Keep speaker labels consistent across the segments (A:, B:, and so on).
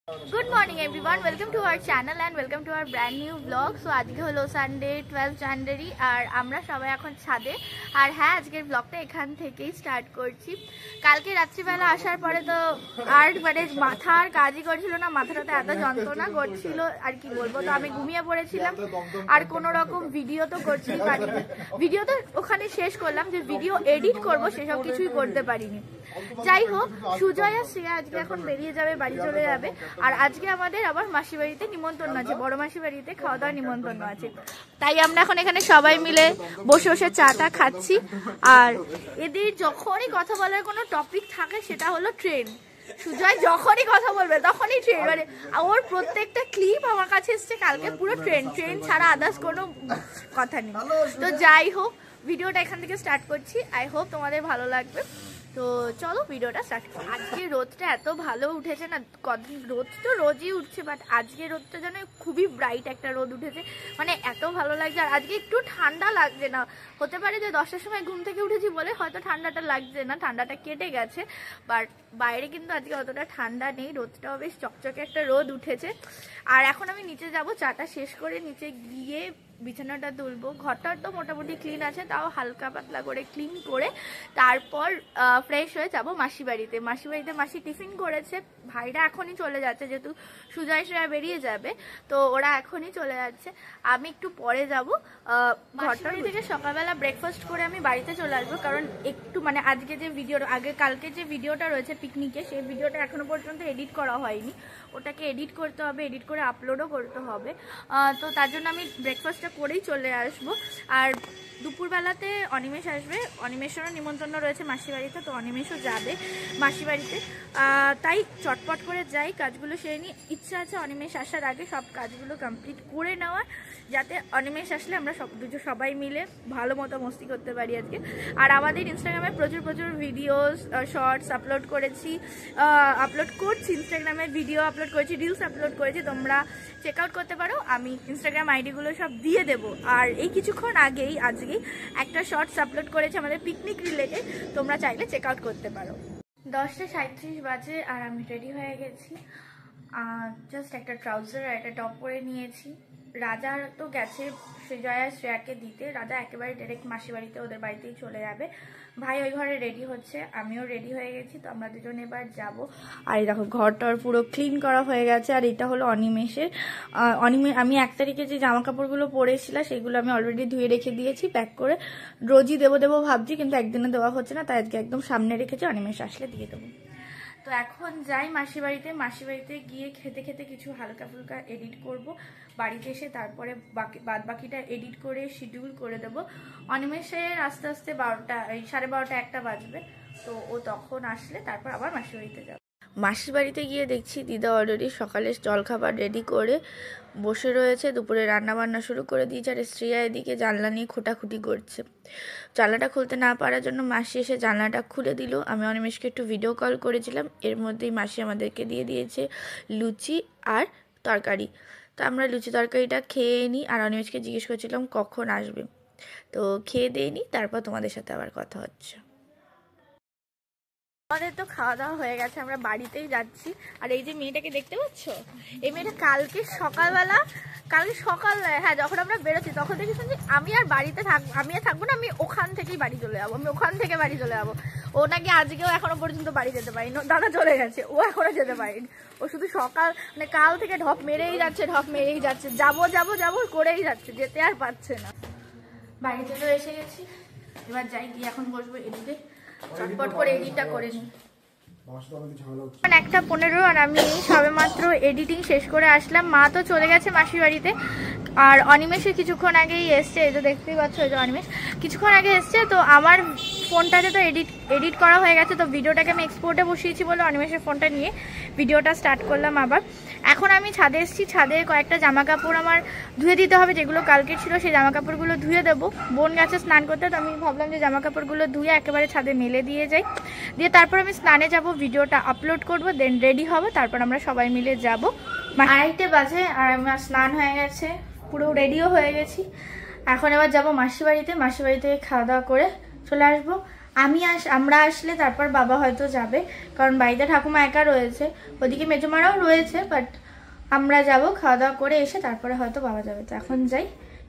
A: Good morning everyone, welcome to our channel and welcome to our brand new vlog. So আজকে হলো Sunday 12 জানুয়ারি আর আমরা সবাই এখন ছাদে। আর হ্যাঁ, আজকের ব্লগটা এখান থেকেই স্টার্ট করছি। কালকে রাত্রিবেলা আসার পরে তো আর মানে মাথা আর কাজই করছিল না, মাথাটাতে এত যন্ত্রণা করছিল আর কি বলবো। তো আমি ঘুমিয়ে পড়েছিলাম আর কোনো রকম ভিডিও তো করতেই পারিনি। ভিডিও তো ওখানে শেষ করলাম, যে ভিডিও এডিট করবো সেসব কিছুই করতে পারিনি। যাই হোক, সুজয় আর শ্রেয়া আজকে এখন বেরিয়ে যাবে, বাড়ি চলে যাবে। আর আজকে আমাদের আবার মাসি বাড়িতে নিমন্ত্রণ আছে, বড় মাসি বাড়িতে খাওয়া দাওয়ার নিমন্ত্রণ আছে। তাই আমরা এখন এখানে সবাই মিলে বসে বসে চাটা খাচ্ছি। আর এদের যখনই কথা বলার কোনো টপিক থাকে সেটা হলো ট্রেন। সুজয় যখনই কথা বলবে তখনই ট্রেন, মানে ওর প্রত্যেকটা ক্লিপ আমার কাছে এসছে কালকে পুরো ট্রেন ছাড়া আদার্স কোনো কথা নেই। তো যাই হোক, ভিডিওটা এখান থেকে স্টার্ট করছি। আই হোপ তোমাদের ভালো লাগবে। তো চলো ভিডিওটা স্টার্ট করি। আজকে রোদটা এত ভালো উঠেছে না, কদিন রোদ তো রোজই উঠছে, বাট আজকে রোদটা যেন খুবই ব্রাইট একটা রোদ উঠেছে, মানে এত ভালো লাগছে। আর আজকে একটু ঠান্ডা লাগছে না, হতে পারে যে 10টার সময় ঘুম থেকে উঠেছি বলে হয়তো ঠান্ডাটা লাগছে না, ঠান্ডাটা কেটে গেছে। বাট বাইরে কিন্তু আজকে অতটা ঠান্ডা নেই, রোদটাও বেশ চকচকে একটা রোদ উঠেছে। আর এখন আমি নিচে যাব, চাটা শেষ করে নিচে গিয়ে বিছানাটা তুলবো। ঘরটা তো মোটামুটি ক্লিন আছে, তাও হালকা পাতলা করে ক্লিন করে তারপর ফ্রেশ হয়ে যাবো মাসি বাড়িতে। মাসি টিফিন করেছে, ভাইরা এখনই চলে যাচ্ছে, যেহেতু সুজয় শ্রেয়া বেরিয়ে যাবে তো ওরা এখনই চলে যাচ্ছে। আমি একটু পরে যাব। ঘরটা থেকে সকালবেলা ব্রেকফাস্ট করে আমি বাড়িতে চলে আসবো, কারণ একটু মানে আজকে যে কালকে যে ভিডিওটা রয়েছে পিকনিকে, সেই ভিডিওটা এখনো পর্যন্ত এডিট করা হয়নি, ওটাকে এডিট করতে হবে, এডিট করে আপলোডও করতে হবে। তো তার জন্য আমি ব্রেকফাস্টটা করেই চলে আসবো। আর দুপুরবেলাতে অনিমেষ আসবে, অনিমেষেরও নিমন্ত্রণ রয়েছে মাসি বাড়িতে, তো অনিমেষও যাবে মাসি বাড়িতে। তাই চটপট করে যাই, কাজগুলো সেরে নিই। ইচ্ছা আছে অনিমেষ আসার আগে সব কাজগুলো কমপ্লিট করে নেওয়ার, যাতে অনিমেষ আসলে আমরা সবাই মিলে ভালো মতো মস্তি করতে পারি আজকে। আর আমাদের ইনস্টাগ্রামে প্রচুর ভিডিওস শর্টস আপলোড করছি ইনস্টাগ্রামে ভিডিও আপলোড করেছি, রিলস আপলোড করেছি, তোমরা চেক আউট করতে পারো। আমি ইনস্টাগ্রাম আইডিগুলো সব দিয়ে দেবো। আর এই কিছুক্ষণ আগেই আজকেই একটা শর্টস আপলোড করেছি আমাদের পিকনিক রিলেটেড, তোমরা চাইলে চেক আউট করতে পারো। 10:37 বাজে আর আমি রেডি হয়ে গেছি। জাস্ট একটা ট্রাউজার আর একটা টপ পরে নিয়েছি। রাজা তো গেছে সুজয় আর শ্রেয়াকে দিতে, রাজা একেবারে ডাইরেক্ট মাসি বাড়িতে ওদের বাড়িতেই চলে যাবে। ভাই ওই ঘরে রেডি হচ্ছে, আমিও রেডি হয়ে গেছি, তো আমরা দুজন এবার যাব। আর এই দেখো ঘরটার পুরো ক্লিন করা হয়ে গেছে। আর এটা হলো অনিমেষের। আমি 1 তারিখে যে জামা কাপড়গুলো পরেছিলাম সেগুলো আমি অলরেডি ধুয়ে রেখে দিয়েছি প্যাক করে, রোজই দেবো ভাবছি, কিন্তু একদিনে দেওয়া হচ্ছে না, তাই আজকে একদম সামনে রেখেছি, অনিমেষ আসলে দিয়ে দেবো। তো এখন যাই মাসি বাড়িতে গিয়ে খেতে কিছু হালকা ফুলকা এডিট করব, বাড়িতে এসে তারপরে বাকিটা এডিট করে শিডিউল করে দেবো। অনিমেষের আস্তে 12:30 1টা বাজবে, তো ও তখন আসলে তারপর আবার মাসি বাড়িতে যাবো। মাসির বাড়িতে গিয়ে দেখছি দিদা অলরেডি সকালে জলখাবার রেডি করে বসে রয়েছে, দুপুরে রান্না বান্না শুরু করে দিয়েছে। আর শ্রেয়া এদিকে জানলা নিয়ে খোটাখুটি করছে। জানলাটা খুলতে না পারার জন্য মাসি এসে জানলাটা খুলে দিল। আমি অনিমেষকে একটু ভিডিও কল করেছিলাম, এর মধ্যেই মাসি আমাদেরকে দিয়ে দিয়েছে লুচি আর তরকারি। তো আমরা লুচি তরকারিটা খেয়ে নিই। আর অনিমেষকে জিজ্ঞেস করছিলাম কখন আসবে, তো খেয়ে দিয়ে নিই, তারপর তোমাদের সাথে আবার কথা হচ্ছে। আমাদের তো খাওয়া দাওয়া হয়ে গেছে, আমরা বাড়িতেই যাচ্ছি। আর এই যে মেয়েটাকে দেখতে পাচ্ছ, এই মেয়েটা কালকে সকাল হ্যাঁ যখন আমরা বেরোচ্ছি তখন থেকে শুনছি আমি আর থাকবো না, আমি ওখান থেকেই বাড়ি চলে যাবো, ও নাকি আজকেও এখনো পর্যন্ত বাড়ি যেতে পারিনি, দাদা চলে গেছে, ও এখনো যেতে পারিনি। ও শুধু মানে কাল থেকে ঢপ মেরেই যাচ্ছে, যাবো করেই যাচ্ছে, যেতে আর পারছে না। বাড়িতে তো এসে গেছি, এবার যাই গিয়ে এখন বসবো এদিকে, চটপট করে এডিটটা করে নিই। 1:15 আর আমি সবে মাত্র এডিটিং শেষ করে আসলাম। মা তো চলে গেছে মাসির বাড়িতে, আর অনিমেষে কিছুক্ষণ আগেই এসছে, এই যে দেখতেই পাচ্ছ, এই যে অনিমেষ কিছুক্ষণ আগে এসছে। তো আমার ফোনটাতে তো এডিট করা হয়ে গেছে, তো ভিডিওটাকে আমি এক্সপোর্টে বসিয়েছি বলে অনিমেষের ফোনটা নিয়ে ভিডিওটা স্টার্ট করলাম আবার। এখন আমি ছাদে এসেছি, ছাদে কয়েকটা জামা কাপড় আমার ধুয়ে দিতে হবে, যেগুলো কালকে ছিল সেই জামা কাপড়গুলো ধুয়ে দেবো। বোন গেছে স্নান করতে, তো আমি ভাবলাম যে জামা কাপড়গুলো ধুয়ে একেবারে ছাদে মেলে দিয়ে যাই, দিয়ে তারপর আমি স্নানে যাব, ভিডিওটা আপলোড করব, দেন রেডি হব, তারপর আমরা সবাই মিলে যাব। 2:30 বাজে আর আমার স্নান হয়ে গেছে, পুরো রেডিও হয়ে গেছি। এখন এবার যাব মাসি বাড়িতে খাওয়া দাওয়া করে চলে আসবো। আমরা আসলে তারপর বাবা হয়তো যাবে, কারণ বাড়িতে ঠাকুমা একা রয়েছে, ওদিকে মেজমারাও রয়েছে, বাট আমরা যাব, খাওয়া দাওয়া করে এসে তারপরে হয়তো বাবা যাবে। তো এখন যাই,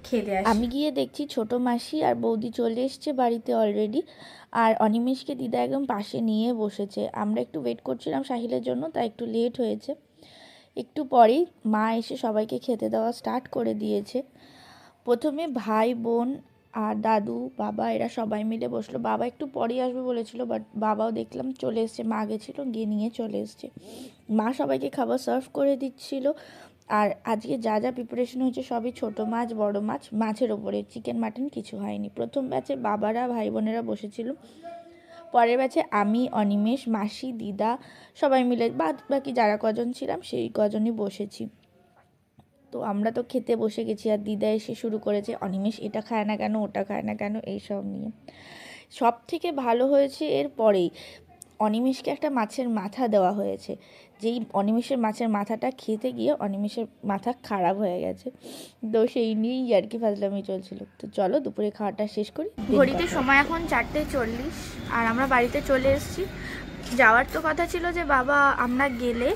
A: খেয়ে দিয়ে আসি।
B: আমি গিয়ে দেখছি ছোট মাসি আর বৌদি চলে এসছে বাড়িতে অলরেডি, আর অনিমেষকে দিদা একদম পাশে নিয়ে বসেছে। আমরা একটু ওয়েট করছিলাম সাহিলের জন্য, তাই একটু লেট হয়েছে। একটু পরেই মা এসে সবাইকে খেতে দেওয়া স্টার্ট করে দিয়েছে। প্রথমে ভাই বোন আর দাদু বাবা এরা সবাই মিলে বসলো। বাবা একটু পরেই আসবে বলেছিল, বাট বাবাও দেখলাম চলে এসছে, মা গেছিলো গিয়ে নিয়ে চলে এসছে। মা সবাইকে খাবার সার্ভ করে দিচ্ছিল। আর আজকে যা যা প্রিপারেশন হয়েছে সবই ছোট মাছ বড় মাছ, মাছের ওপরে, চিকেন মাটন কিছু হয়নি। প্রথম ব্যাচে বাবারা ভাই বোনেরা বসেছিল, পরের ব্যাচে আমি অনিমেষ মাসি দিদা সবাই মিলে বাকি যারা কজন ছিলাম সেই কজনই বসেছি। তো আমরা তো খেতে বসে গেছি, আর দিদা এসে শুরু করেছে অনিমেষ এটা খায় না কেন, ওটা খায় না কেন, এইসব নিয়ে। সব থেকে ভালো হয়েছে এর পরেই অনিমেষকে একটা মাছের মাথা দেওয়া হয়েছে। যেই অনিমেষের মাছের মাথাটা খেতে গিয়ে অনিমেষের মাথা খারাপ হয়ে গেছে, তো সেই নিয়েই আর কি ফাজলামি চলছিল। তো চলো দুপুরে খাওয়াটা শেষ করি।
A: ঘড়িতে সময় এখন 4:40 আর আমরা বাড়িতে চলে এসেছি। যাওয়ার তো কথা ছিল যে বাবা আমরা গেলে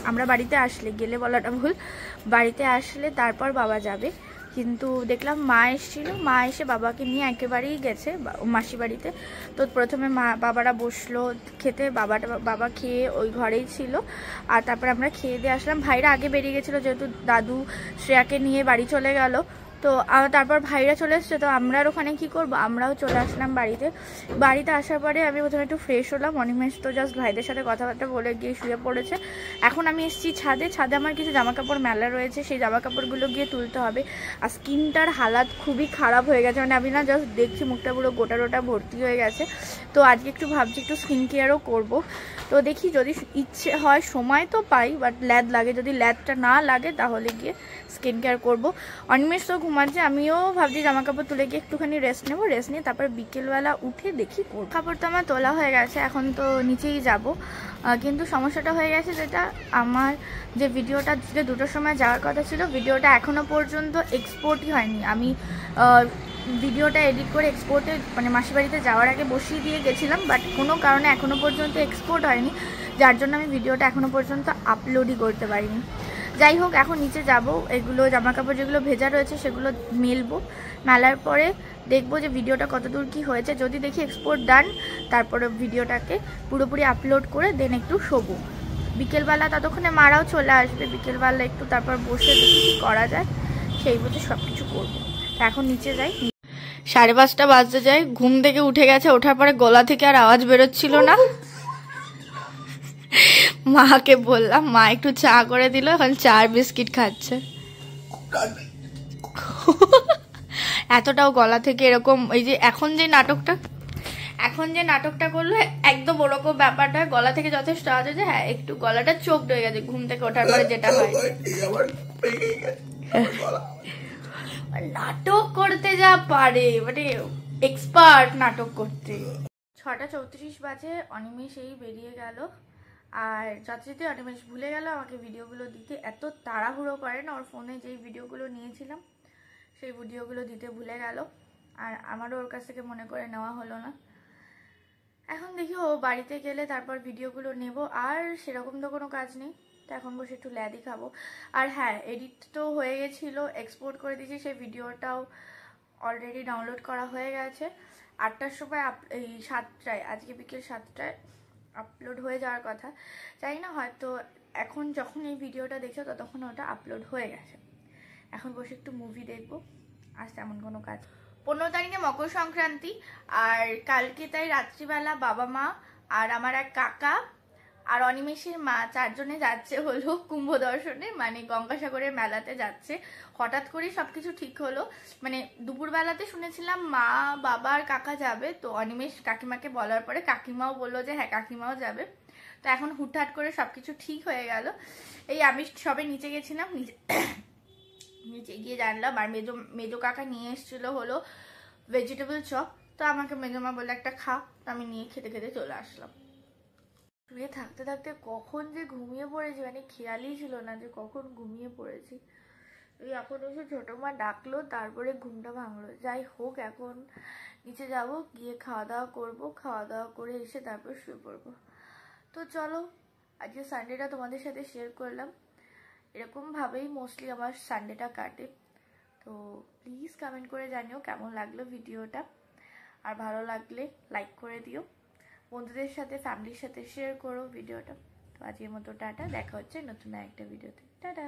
A: আমরা বাড়িতে আসলে, গেলে বলাটা ভুল, বাড়িতে আসলে তারপর বাবা যাবে। কিন্তু দেখলাম মা এসেছিলো, মা এসে বাবাকে নিয়ে একেবারেই গেছে মাসি বাড়িতে। তো প্রথমে বাবারা বসলো খেতে, বাবা খেয়ে ওই ঘরেই ছিল। আর তারপর আমরা খেয়ে দিয়ে আসলাম। ভাইরা আগে বেরিয়ে গেছিলো, যেহেতু দাদু শ্রেয়াকে নিয়ে বাড়ি চলে গেল। তো তারপর ভাইরা চলে এসছে, তো আমরা ওখানে কি করব, আমরাও চলে আসলাম বাড়িতে আসার পরে আমি প্রথমে একটু ফ্রেশ হলাম। অনিমেষ তো জাস্ট ভাইদের সাথে কথাবার্তা বলে গিয়ে শুয়ে পড়েছে। এখন আমি এসেছি ছাদে আমার কিছু জামাকাপড় মেলা রয়েছে, সেই জামাকাপড়গুলো গিয়ে তুলতে হবে। আর স্কিনটার হালাত খুবই খারাপ হয়ে গেছে, মানে আমি না জাস্ট দেখছি মুখটা পুরো গোটা ভর্তি হয়ে গেছে। তো আজকে একটু ভাবছি একটু স্কিন কেয়ারও করবো। তো দেখি যদি ইচ্ছে হয়, সময় তো পাই, বাট ল্যাদ লাগে, যদি ল্যাদটা না লাগে তাহলে গিয়ে স্কিন কেয়ার করবো। অনিমেষ তো ঘুমাচ্ছে, আমিও ভাবছি জামা কাপড় তুলে গিয়ে একটুখানি রেস্ট নেবো, রেস্ট নিয়ে তারপর বিকেলবেলা উঠে দেখি করবো। কাপড় তো আমার তোলা হয়ে গেছে, এখন তো নিচেই যাব। কিন্তু সমস্যাটা হয়ে গেছে যেটা, আমার যে ভিডিওটা যে 2টোর সময় যাওয়ার কথা ছিল, ভিডিওটা এখনও পর্যন্ত এক্সপোর্টই হয়নি। আমি ভিডিওটা এডিট করে এক্সপোর্টে মানে মাসি বাড়িতে যাওয়ার আগে বসিয়ে দিয়ে গেছিলাম, বাট কোনো কারণে এখনও পর্যন্ত এক্সপোর্ট হয়নি, যার জন্য আমি ভিডিওটা এখনও পর্যন্ত আপলোডই করতে পারিনি। যাই হোক, এখন নিচে যাব, এগুলো জামাকাপড় যেগুলো ভেজা রয়েছে সেগুলো মেলার পরে দেখবো যে ভিডিওটা কতদূর কি হয়েছে। যদি দেখি এক্সপোর্ট ডান, তারপরে ভিডিওটাকে পুরোপুরি আপলোড করে দেন একটু শোবো। বিকেলবেলা ততক্ষণে মারাও চলে আসবে, বিকেলবেলা একটু তারপর বসে দেখি কী করা যায়, সেই বুঝে সব কিছু করবো। এখন নিচে যাই। 5:30 বাজতে যায়, ঘুম থেকে উঠে গেছে, ওঠার পরে গলা থেকে আর আওয়াজ বেরোচ্ছিল না। মাকে বললাম, মা একটু চা করে দিল, এখন চা বিস্কিট খাচ্ছে। এতটাও গলা থেকে এরকম, এই যে এখন যে নাটকটা করলো একদম ওরকম ব্যাপারটা, গলা থেকে যথেষ্ট আওয়াজ হয়েছে। হ্যাঁ, একটু গলাটা চোখড হয়ে গেছে ঘুম থেকে ওঠার পরে, যেটা হয়। নাটক করতে যা পারে, মানে এক্সপার্ট নাটক করতে। 6:34 বাজে, অনিমেষ এই বেরিয়ে গেল। আর যথারীতি অনিমেষ ভুলে গেল আমাকে ভিডিওগুলো দিতে। এত তাড়াহুড়ো করে না, ওর ফোনে যেই ভিডিওগুলো নিয়েছিলাম সেই ভিডিওগুলো দিতে ভুলে গেল, আর আমারও ওর কাছ থেকে মনে করে নেওয়া হলো না। এখন দেখি ও বাড়িতে গেলে তারপর ভিডিওগুলো নেব। আর সেরকম তো কোনো কাজ নেই, তো এখন বসে একটু ল্যাদি খাবো। আর হ্যাঁ, এডিট তো হয়ে গেছিলো, এক্সপোর্ট করে দিয়েছি, সেই ভিডিওটাও অলরেডি ডাউনলোড করা হয়ে গেছে। 8টার সময় এই 7টায়, আজকে বিকেল 7টায় আপলোড হয়ে যাওয়ার কথা। জানি না, হয়তো এখন যখন এই ভিডিওটা দেখছো ততক্ষণ ওটা আপলোড হয়ে গেছে। এখন বসে একটু মুভি দেখবো, আজ তেমন কোনো কাজ। 15 তারিখে মকর সংক্রান্তি, আর কালকে তাই রাত্রিবেলা বাবা মা আর আমার এক কাকা আর অনিমেষের মা 4 জনে যাচ্ছে হলো কুম্ভ দর্শনে, মানে গঙ্গাসাগরের মেলাতে যাচ্ছে। হঠাৎ করেই সবকিছু ঠিক হলো, মানে দুপুরবেলাতে শুনেছিলাম মা বাবা আর কাকা যাবে, তো অনিমেষ কাকিমাকে বলার পরে কাকিমাও বললো যে হ্যাঁ কাকিমাও যাবে। তো এখন হুটহাট করে সবকিছু ঠিক হয়ে গেল। এই আমি সবে নিচে গেছিলাম, নিচে গিয়ে জানলাম আর মেজো কাকা নিয়ে এসেছিলো হলো ভেজিটেবল চপ। তো আমাকে মেজমা বলে একটা খা, তো আমি নিয়ে খেতে খেতে চলে আসলাম। শুয়ে থাকতে থাকতে কখন যে ঘুমিয়ে পড়েছি, মানে খেয়ালই ছিল না যে কখন ঘুমিয়ে পড়েছি। এই এখন এসে ছোটো মা ডাকলো, তারপরে ঘুমটা ভাঙলো। যাই হোক, এখন নিচে যাব, গিয়ে খাওয়া দাওয়া করবো, খাওয়া দাওয়া করে এসে তারপর শুয়ে পড়বো। তো চলো, আজকে সানডেটা তোমাদের সাথে শেয়ার করলাম। এরকমভাবেই মোস্টলি আমার সানডেটা কাটে। তো প্লিজ কমেন্ট করে জানিও কেমন লাগলো ভিডিওটা, আর ভালো লাগলে লাইক করে দিও, বন্ধুদের সাথে ফ্যামিলির সাথে শেয়ার করো ভিডিওটা। তো আজকের মতো টাটা, দেখা হচ্ছে নতুন একটা ভিডিওতে। টাটা।